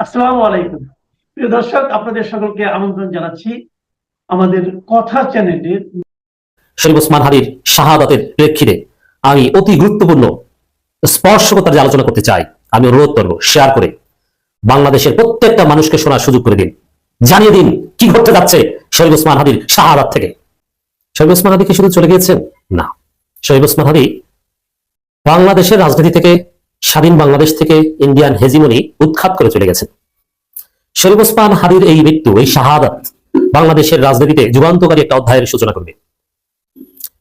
আসসালামু আলাইকুম। প্রিয় দর্শক, আপনাদের সকলকে আমন্ত্রণ জানাচ্ছি আমাদের কথা চ্যানেলের। শরীফ ওসমান হাদির শাহাদাতের প্রেক্ষিতে আমি অতি গুরুত্বপূর্ণ স্পর্শকতার যে আলোচনা করতে চাই। আমি অনুরোধ করবো শেয়ার করে বাংলাদেশের প্রত্যেকটা মানুষকে শোনার সুযোগ করে দিন, জানিয়ে দিন কি ঘটতে যাচ্ছে শরীফ ওসমান হাদির শাহাদাত থেকে। শরীফ ওসমান হাদি কি শুধু চলে গিয়েছেন? না, শরীফ ওসমান হাদি বাংলাদেশের রাজনীতি থেকে, স্বাধীন বাংলাদেশ থেকে ইন্ডিয়ান হেজিমনি উৎখাত করে চলে গেছেন। শরীফ ওসমান হাদির এই মৃত্যু, এই শাহাদাত বাংলাদেশের রাজনীতিতে যুগান্তকারী একটা অধ্যায়ের সূচনা করবে।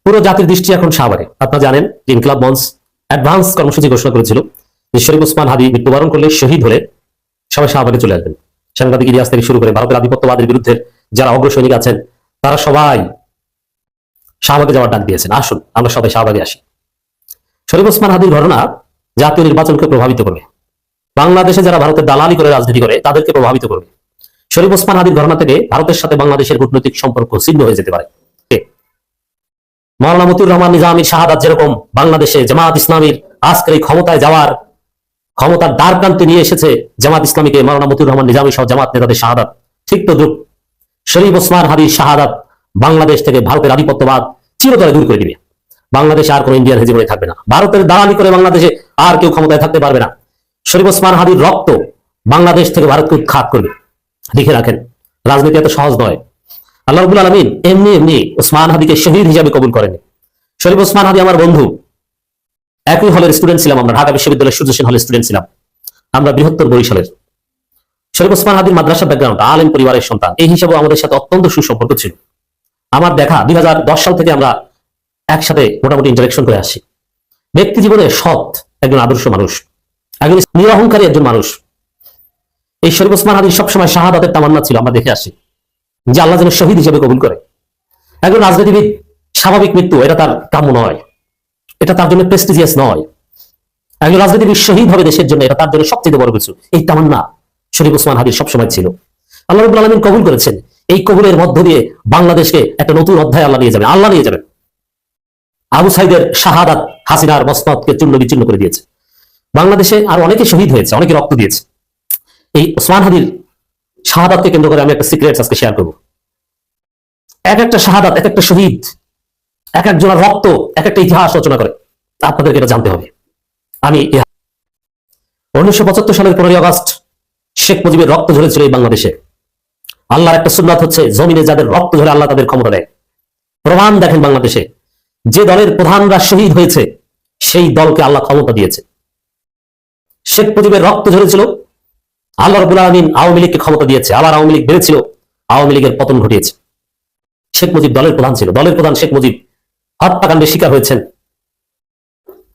পুরো জাতির দৃষ্টি এখন শাহবাগে। আপনারা জানেন যে ইনকলাব মঞ্চ অ্যাডভান্স কর্মসূচি ঘোষণা করেছিল যে শরীফ ওসমান হাদি মৃত্যুবরণ করলে, শহীদ হলে সবাই শাহবাগে চলে আসবেন। সাংবাদিক ইতিহাস থেকে শুরু করে ভারতের আধিপত্যবাদের বিরুদ্ধে যারা অগ্রসৈনিক আছেন তারা সবাই শাহবাগে যাওয়ার ডাক দিয়েছেন, আসুন আমরা সবাই শাহবাগে আসি। শরীফ ওসমান হাদির ঘটনা জাতীয় নির্বাচনকে প্রভাবিত করবে। বাংলাদেশে যারা ভারতের দালালি করে রাজনীতি করে তাদেরকে প্রভাবিত করবে। শরীফ ওসমান হাদির ঘটনা থেকে ভারতের সাথে বাংলাদেশের কূটনৈতিক সম্পর্ক ছিন্ন হয়ে যেতে পারে। মাওলানা মতিউর রহমান নিজামীর শাহাদাত যেরকম বাংলাদেশে জামাত ইসলামীর আজকের এই ক্ষমতায় যাওয়ার ক্ষমতার দ্বার প্রান্তে নিয়ে এসেছে জামাত ইসলামীকে, মাওলানা মতিউর রহমান নিজামী সহ জামাত নেতাদের শাহাদাত, ঠিক তদ্রুপ শরীফ ওসমান হাদির শাহাদাত বাংলাদেশ থেকে ভারতের আধিপত্যবাদ চিরতরে দূর করে দিবে। বাংলাদেশে আর কোন ইন্ডিয়ান হেজিমনি থাকবে না। ভারতের দালালি করে বাংলাদেশে আর কেউ ক্ষমতায় থাকতে পারবে না। শরীফ ওসমান হাদির রক্ত বাংলাদেশ থেকে ভারতকে উৎখাত করবে। লিখে রাখেন, রাজনীতি এত সহজ নয়। আল্লাহ রাব্বুল আলামিন এমনি এমনি ওসমান হাদিকে শহীদ হিসাবে কবুল করেনি। শরীফ ওসমান হাদি আমার বন্ধু, একই হলের স্টুডেন্ট ছিলাম আমরা, ঢাকা বিশ্ববিদ্যালয়ের সূর্য সেন হলের স্টুডেন্ট ছিলাম আমরা, বৃহত্তর বরিশালের। শরীফ ওসমান হাদির মাদ্রাসা ব্যাকগ্রাউন্ড, আলেম পরিবারের সন্তান, এই হিসাবে আমাদের সাথে অত্যন্ত সুসম্পর্ক ছিল। আমার দেখা 2010 সাল থেকে আমরা একসাথে মোটামুটি ইন্টারেকশন করে আসছি। ব্যক্তি জীবনে সৎ একজন আদর্শ মানুষ, একজন নিরহংকারী একজন মানুষ। এই শরীফ ওসমান হাদির সবসময় শাহাদাতের তামান্না ছিল, আমরা দেখে আসি যে আল্লাহ যেন শহীদ হিসেবে কবুল করে। একজন রাজনীতিবিদ স্বাভাবিক মৃত্যু এটা তার কাম্য নয়, এটা তার জন্য প্রেস্টিজিয়াস নয়। একজন রাজনীতিবিদ শহীদ হবে দেশের জন্য, এটা তার জন্য সবচেয়ে বড় কিছু। এই তামান্না শরীফ ওসমান হাদির সবসময় ছিল। আল্লাহ রাব্বুল আলামিন কবুল করেছেন। এই কবুলের মধ্য দিয়ে বাংলাদেশকে একটা নতুন অধ্যায় আল্লাহ নিয়ে যাবেন, আল্লাহ নিয়ে যাবেন। আবু সাইদের শাহাদাত হাসিনার মসনদকে চূর্ণ বিচূর্ণ করে দিয়েছে। বাংলাদেশে আর অনেকে শহীদ হয়েছে, অনেকে রক্ত দিয়েছে। এই ওসমান হাদির শাহাদাতকে কেন্দ্র করে আমি একটা সিক্রেটস আজকে শেয়ার করব। এক একটা শাহাদাত, এক একটা শহীদ, এক একজনের রক্ত এক একটা ইতিহাস রচনা করে। আপনাদেরকে এটা জানতে হবে। আমি 1975 সালের 15 আগস্ট শেখ মুজিবের রক্ত ঝরেছিল এই বাংলাদেশে। আল্লাহর একটা সুন্নাত হচ্ছে, জমিনে যাদের রক্ত ঝরে আল্লাহ তাদের ক্ষমতা দেয়। প্রমাণ দেখেন, বাংলাদেশে যে দলের প্রধানরা শহীদ হয়েছে সেই দলকে আল্লাহ ক্ষমতা দিয়েছে। শেখ মুজিবের রক্ত ঝরেছিল, আল্লাহ রাব্বুল আলামিন আওয়ামী লীগকে ক্ষমতা দিয়েছে। আবার আওয়ামী লীগ বেড়েছিল, আওয়ামী লীগের পতন ঘটিয়েছে। শেখ মুজিব দলের প্রধান ছিল, দলের প্রধান শেখ মুজিব হত্যাকাণ্ডের শিকার হয়েছেন।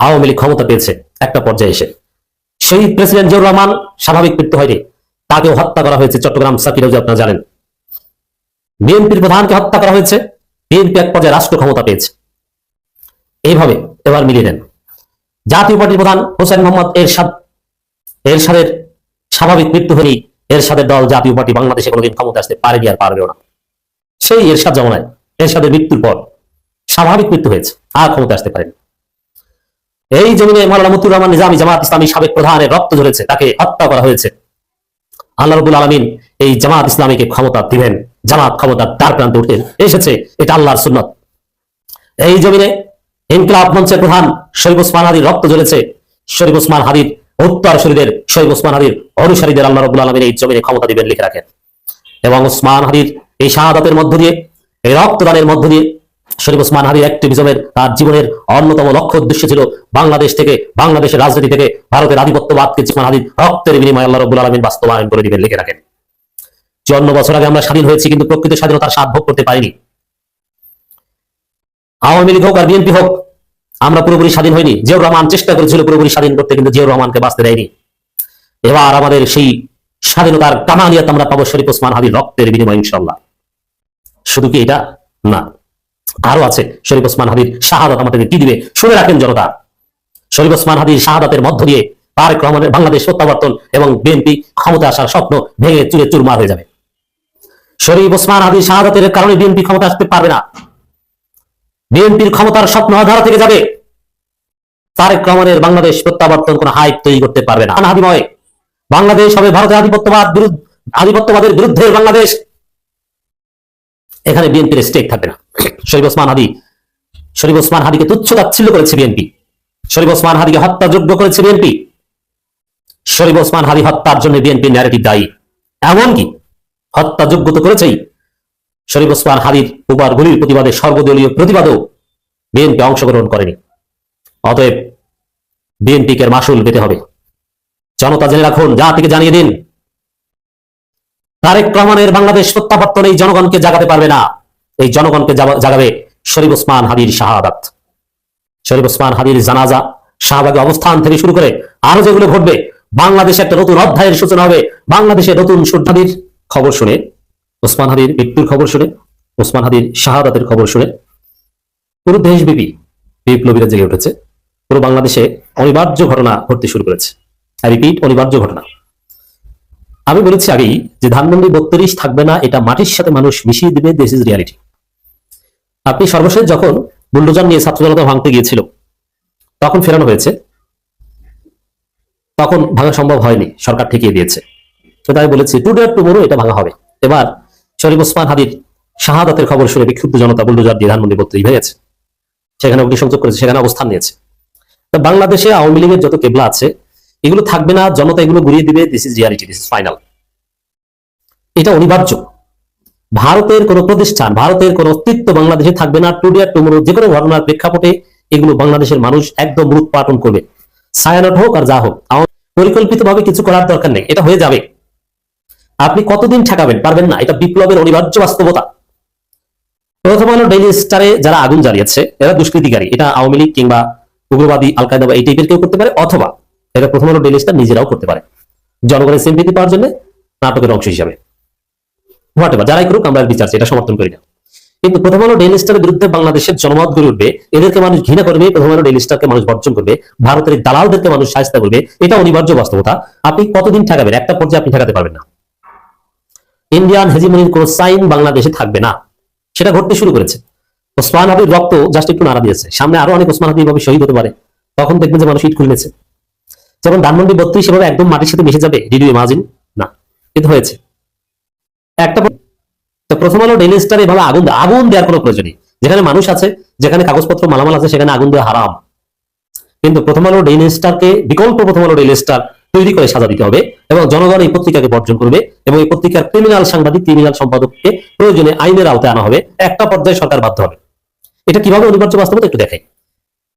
আওয়ামী লীগ ক্ষমতা পেয়েছে একটা পর্যায়ে এসে। শহীদ প্রেসিডেন্ট জিয়াউর রহমান স্বাভাবিক মৃত্যু হয়নি, তাকেও হত্যা করা হয়েছে চট্টগ্রাম সাকির হাউজে, আপনারা জানেন। বিএনপির প্রধানকে হত্যা করা হয়েছে, বিএনপি এক পর্যায়ে রাষ্ট্র ক্ষমতা পেয়েছে। এইভাবে এবার মিলিয়ে নেন। জাতীয় পার্টির প্রধান হোসেন মোহাম্মদ এরশাদের স্বাভাবিক মৃত্যু হয়নি। এরশাদের দল জাতীয় পার্টি বাংলাদেশে কোনোদিন ক্ষমতা আসতে পারেনি আর পারবেও না। সেই এরশাদ জমানায় এরশাদের মৃত্যুর পর স্বাভাবিক মৃত্যু হয়েছে, আর ক্ষমতা আসতে পারেনি। এই জমিনে মাওলানা মতিউর রহমান নিজামী জামাত ইসলামী সাবেক প্রধানের রক্ত ঝরেছে, তাকে হত্যা করা হয়েছে। আল্লাহ রাব্বুল আলামিন এই জামাত ইসলামীকে ক্ষমতা দিবেন, জামাত ক্ষমতার দ্বার প্রান্তে উঠে এসেছে, এটা আল্লাহর সুন্নাত। এই জমিনে ইনকিলাব মঞ্চের প্রধান শরীফ ওসমান হাদির রক্ত ঝরেছে। শরীফ ওসমান হাদির উত্তরসূরিদের, শরীফ ওসমান হাদির অনুসারীদের আল্লাহ রাব্বুল আলামিন এই জমিনে ক্ষমতা দিবেন, লিখে রাখেন। এবং ওসমান হাদির এই শাহাদাতের মধ্য দিয়ে, এই রক্তদানের মধ্য দিয়ে শরীফ ওসমান হাদির অ্যাক্টিভিজমের তার জীবনের অন্যতম লক্ষ্য উদ্দেশ্য ছিল বাংলাদেশ থেকে, বাংলাদেশের রাজনীতি থেকে ভারতের আধিপত্যবাদকে ওসমান হাদির রক্তের বিনিময়ে আল্লাহ রাব্বুল আলামিন বাস্তবায়ন করে দিবেন, লিখে রাখেন। 54 বছর আগে আমরা স্বাধীন হয়েছি, কিন্তু প্রকৃত স্বাধীনতার স্বাদ ভোগ করতে পারিনি। আওয়ামী লীগ হোক আর বিএনপি হোক, আমরা পুরোপুরি স্বাধীন হয়নি। জিয়াউর রহমান চেষ্টা করেছিল পুরোপুরি স্বাধীন করতে, কিন্তু জিয়াউর রহমানকে বাঁচতে দেয়নি। এবার আমাদের সেই স্বাধীনতার কামালিয়াত আমরা পাবো শরীফ ওসমান হাদির রক্তের বিনিময়ে ইনশাআল্লাহ। শুধু কি এটা না, আরো আছে। শরীফ ওসমান হাদির শাহাদাত আমাদেরকে কি দিবে শুনে রাখেন জনতা। শরীফ ওসমান হাদির শাহাদাতের মধ্য দিয়ে তারেক রহমানের বাংলাদেশ প্রত্যাবর্তন এবং বিএনপি ক্ষমতা আসার স্বপ্ন ভেঙে চুরে চুরমার হয়ে যাবে। শরীফ ওসমান হাদির শাহাদাতের কারণে বিএনপি ক্ষমতা আসতে পারবে না। বিএনপির ক্ষমতার স্বপ্ন আধার থেকে যাবে। তারেক রহমানের বাংলাদেশ প্রত্যাবর্তন কোন হাইপ তৈরি করতে পারবে না। হাদিময় বাংলাদেশ হবে ভারতের আধিপত্যবাদের বিরুদ্ধে বাংলাদেশ। এখানে বিএনপির স্টেক থাকবে না। শরীফ ওসমান হাদিকে তুচ্ছ তাচ্ছিল্য করেছে বিএনপি। শরীফ ওসমান হাদিকে হত্যাযোগ্য করেছে বিএনপি। শরীফ ওসমান হাদি হত্যার জন্য বিএনপি ন্যারেটিভ দায়ী। এমনকি হত্যাযোগ্য তো করেছেই, শরীফ ওসমান হাদির গুলির প্রতিবাদে সর্বদলীয় প্রতিবাদেও বিএনপি অংশগ্রহণ করেনি। অতএব বিএনপিকে মাসুল পেতে হবে। জনতা জেনে রাখুন, জাতিকে জানিয়ে দিন, তারেক রহমানের বাংলাদেশ প্রত্যাবর্তন এই জনগণকে জাগাতে পারবে না। এই জনগণকে জাগাবে শরীফ ওসমান হাদির শাহাদাত, শরীফ ওসমান হাদির জানাজা, শাহবাগে অবস্থান থেকে শুরু করে আরো যেগুলো ঘটবে। বাংলাদেশে একটা নতুন অধ্যায়ের সূচনা হবে। বাংলাদেশে নতুন সূর্যাদির খবর শুনে, ওসমান হাদির মৃত্যুর খবর শুনে, ওসমান হাদির শাহাদাতের খবর শুনে পুরো দেশব্যাপী বিপ্লবীরা জেগে উঠেছে। পুরো বাংলাদেশে অনিবার্য ঘটনা ঘটতে শুরু করেছে। রিপিট, অনিবার্য ঘটনা। আমি বলেছি আগেই যে ধানমন্ডি 32 থাকবে না, এটা মাটির সাথে মানুষ মিশিয়ে দিবে। This is reality. আপনি সর্বশেষ যখন বুলডোজার নিয়ে ছাত্র জনতা ভাঙতে গিয়েছিল, তখন ফেরানো হয়েছে, তখন ভাঙা সম্ভব হয়নি, সরকার ঠেকিয়ে দিয়েছে। সেটা আমি বলেছি টুডে টুমোরো এটা ভাঙা হবে। এবার শরীফ ওসমান হাদির শাহাদাতের খবর শুনে বিক্ষুব্ধ জনতা বুলডোজার দিয়ে ধানমন্ডি 32 ভেঙেছে, সেখানে অগ্নিসংযোগ করেছে, সেখানে অবস্থান নিয়েছে। তো বাংলাদেশে আওয়ামী লীগের যত কেবলা আছে এগুলো থাকবে না, জনতা এগুলো ঘুরিয়ে দিবে। This is reality, this is final. এটা অনিবার্য। ভারতের কোন প্রতিষ্ঠান, ভারতের কোন অস্তিত্ব বাংলাদেশে থাকবে না। টুডে টুমোরো যে কোনো ঘটনার প্রেক্ষাপটে এগুলো বাংলাদেশের মানুষ একদম উৎপাটন করবে। ছায়ানট হোক আর যা হোক, পরিকল্পিতভাবে কিছু করার দরকার নেই, এটা হয়ে যাবে। আপনি কতদিন ঠেকাবেন? পারবেন না। এটা বিপ্লবের অনিবার্য বাস্তবতা। প্রথম আলো ডেইলি স্টারে যারা আগুন জ্বালিয়েছে এরা দুষ্কৃতিকারী। এটা আওয়ামী লীগ কিংবা উগ্রবাদী আল কায়দা বা এই টাইপের কেউ করতে পারে, অথবা এটা প্রথম আলো ডেইলি স্টার নিজেরাও করতে পারে জনগণের সিম্পিতি পাওয়ার জন্য, নাটকের অংশ হিসাবে। হোয়াটএভার, যারাই করুক আমরা বিচার চাই, এটা সমর্থন করি না। কিন্তু প্রথম আলো ডেইলি স্টারের বিরুদ্ধে বাংলাদেশের জনমত গড়ে উঠবে। এদেরকে মানুষ ঘৃণা করবে, প্রথম আলো ডেইলি স্টারকে মানুষ বর্জন করবে, ভারতের দালালদেরকে মানুষ শায়েস্তা করবে। এটা অনিবার্য বাস্তবতা। আপনি কতদিন ঠেকাবেন? একটা পর্যায়ে আপনি ঠেকাতে পারবেন না। ইন্ডিয়ান হেজিমনির কোন সাইন বাংলাদেশে থাকবে না, সেটা ঘটতে শুরু করেছে। ওসমান হাদির রক্ত জাস্ট একটু নাড়া দিয়েছে। সামনে আরো অনেক ওসমান হাদি এভাবে শহীদ হতে পারে, তখন দেখবেন যে মানুষ ইট খুলেছে। যেমন ধানমন্ডি 32 সেভাবে একদম মাটির সাথে মিশে যাবে, ডিড ইউ ইমাজিন? না, কিন্তু হয়েছে। একটা প্রথম আলো ডেইলি স্টার এভাবে আগুন দেওয়ার কোনো প্রয়োজন নেই। যেখানে মানুষ আছে, যেখানে কাগজপত্র মালামাল আছে, সেখানে আগুন দেওয়া হারাম। কিন্তু প্রথম আলো ডেইলি স্টারকে বিকল্প প্রথম আলো ডেইলি স্টার তৈরি করে সাজা দিতে হবে, এবং জনগণ এই পত্রিকাকে বর্জন করবে, এবং এই পত্রিকার ক্রিমিনাল সাংবাদিক, ক্রিমিনাল সম্পাদককে প্রয়োজনে আইনের আওতায় আনা হবে। একটা পর্যায়ে সরকার বাধ্য হবে। এটা কিভাবে অনিবার্য বাস্তবতা একটু দেখাই।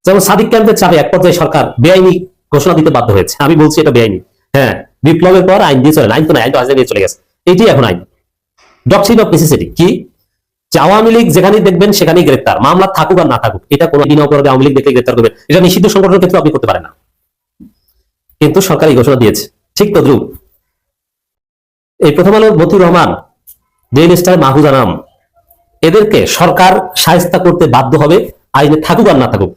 যেমন সাদিক ক্যাম্পের চাপে এক পর্যায়ে সরকার বেআইনি ঘোষণা দিতে বাধ্য হয়েছে। আমি বলছি এটা বেআইনি। হ্যাঁ, বিপ্লবের পর আইন দিয়ে চলে, আইন তো নাই, আইন তো আজ চলে গেছে, এটি এখন আইন। ডকট্রিন অফ নেসেসিটি কি? যে আওয়ামী লীগ যেখানেই দেখবেন সেখানেই গ্রেপ্তার, মামলা থাকুক আর না থাকুক। এটা কোনো বিনা অপরাধে আওয়ামী লীগ দেখে গ্রেপ্তার করবেন, এটা নিষিদ্ধ সংগঠনের ক্ষেত্রে আপনি করতে পারেন না। কিন্তু সরকার এই ঘোষণা দিয়েছে। ঠিক তদ্রুপ এই প্রথম আলো মতিউর রহমান, ডেইলি স্টার, মাহফুজ আনাম, এদেরকে সরকার শায়েস্তা করতে বাধ্য হবে, আইনে থাকুক আর না থাকুক।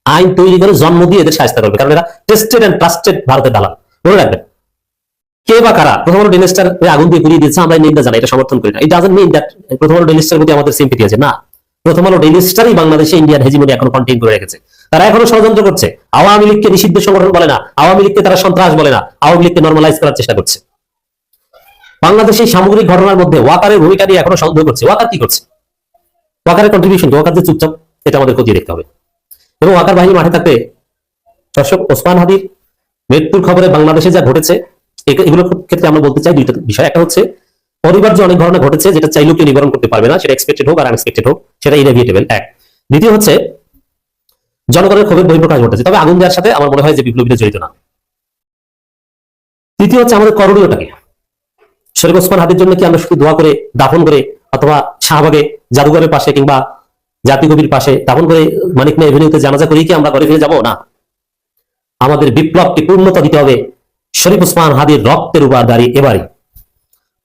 আইন তৈরি করে জন্ম দিয়ে এদের শায়েস্তা করবে, কারণ এরা টেস্টেড এন্ড ট্রাস্টেড ভারতের দালাল। মনে রাখবেন, কে বা কারা প্রথম আলো ডেইলি স্টার আগুন দিয়ে পুড়িয়ে দিচ্ছে আমরা নিন্দা জানাই, এটা সমর্থন করি না। ইট ডাজন্ট মিন দ্যাট প্রথম আলো ডেইলি স্টারের প্রতি আমাদের সিম্পথি আছে, না। প্রথম আলো ডেইলি স্টারই বাংলাদেশে ইন্ডিয়ান হেজিমনি এখনো কন্টেইন করে রেখেছে। তারা এখনো ষড়যন্ত্র করছে। আওয়ামী লীগকে নিষিদ্ধ সংগঠন বলে না, আওয়ামী লীগকে তারা সন্ত্রাস বলে না, আওয়ামী লীগকে নরমালাইজ করার চেষ্টা করছে। বাংলাদেশের সামগ্রিক ঘটনার মধ্যে ওয়াকারের ভূমিকা নিয়ে এখনো সন্দেহ করছে। ওয়াকার কি করছে? ওয়াকারের কন্ট্রিবিউশন, ওয়াকার যে চুপচাপ, এটা আমাদের খতিয়ে দেখতে হবে। এবং ওয়াকার বাহিনী মাঠে থাকতে দর্শক, ওসমান হাদির মৃত্যুর খবরে বাংলাদেশে যা ঘটেছে, এগুলোর ক্ষেত্রে আমরা বলতে চাই দুইটা বিষয়। একটা হচ্ছে অনিবার্য অনেক ঘটনা ঘটেছে, যেটা চাইলেও কেউ নিবারণ করতে পারবে না, সেটা এক্সপেক্টেড হোক আর আনএক্সপেক্টেড হোক, সেটা ইনএভিটেবল। এক। দ্বিতীয় হচ্ছে জনগণের ক্ষোভের বহিঃপ্রকাশ ঘটেছে, তবে আগুন দেওয়ার সাথে আমার মনে হয় যে বিপ্লবীরা জড়িত না। তৃতীয় হচ্ছে আমাদের করণীয়টাকে। শরীফ ওসমান হাদির জন্য কি আমরা শুধু দোয়া করে, দাফন করে, অথবা শাহবাগে জাদুঘরের পাশে কিংবা জাতীয় কবির পাশে দাফন করে মানিক মিয়া এভিনিউতে জানাজা করি কি আমরা ঘরে ফিরে যাবো? না, আমাদের বিপ্লবকে পূর্ণতা দিতে হবে শরীফ ওসমান হাদির রক্তের উপর দাঁড়িয়ে। এবারে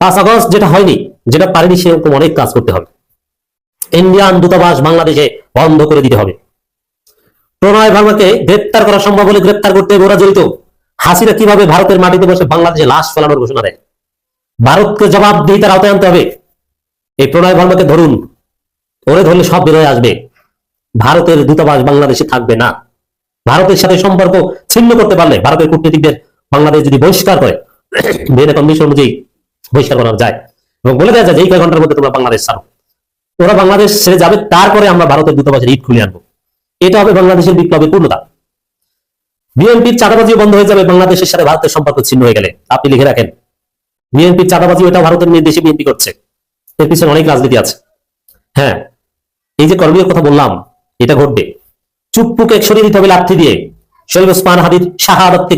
5 আগস্ট যেটা হয়নি, যেটা পারেনি, সেরকম অনেক কাজ করতে হবে। ইন্ডিয়ান দূতাবাস বাংলাদেশে বন্ধ করে দিতে হবে। প্রণয় ভার্মাকে গ্রেপ্তার করা সম্ভব হলে গ্রেপ্তার করতে ওরা জড়িত। হাসিনা কিভাবে ভারতের মাটিতে বসে বাংলাদেশে লাশ ফেলানোর ঘোষণা দেয়? ভারতকে জবাবদিহিতার আওতায় আনতে হবে। এই প্রণয় ভার্মাকে ধরুন, ওরে ধরলে সব বেরোয় আসবে। ভারতের দূতাবাস বাংলাদেশে থাকবে না। ভারতের সাথে সম্পর্ক ছিন্ন করতে পারলে, ভারতের কূটনীতিকদের বাংলাদেশ যদি বহিষ্কার করে, ভিয়েনা কনভেনশন অনুযায়ী বহিষ্কার করা যায় এবং বলে দেওয়া যায় যে এই কয়েক ঘন্টার মধ্যে তোমরা বাংলাদেশ ছাড়ো। ওরা বাংলাদেশ ছেড়ে যাবে, তারপরে আমরা ভারতের দূতাবাসের ইট খুলে আনবো। এটা হবে বাংলাদেশের বিপ্লবের পূর্ণতা। বিএনপির চাঁদাবাজিও বন্ধ হয়ে যাবে বাংলাদেশের সাথে ভারতের সম্পর্ক ছিন্ন হয়ে গেলে। আপনি লিখে রাখেন, বিএনপির চাঁদাবাজি ওটা ভারতের নির্দেশে বিএনপি করছে, এর পিছনে অনেক রাজনীতি আছে। হ্যাঁ, এই যে করণীয় কথা বললাম, এটা ঘটবে। চুপ্পুকে সরিয়ে দিতে হবে লাঠি দিয়ে। শহীদ ওসমান হাদির শাহাদাত থেকে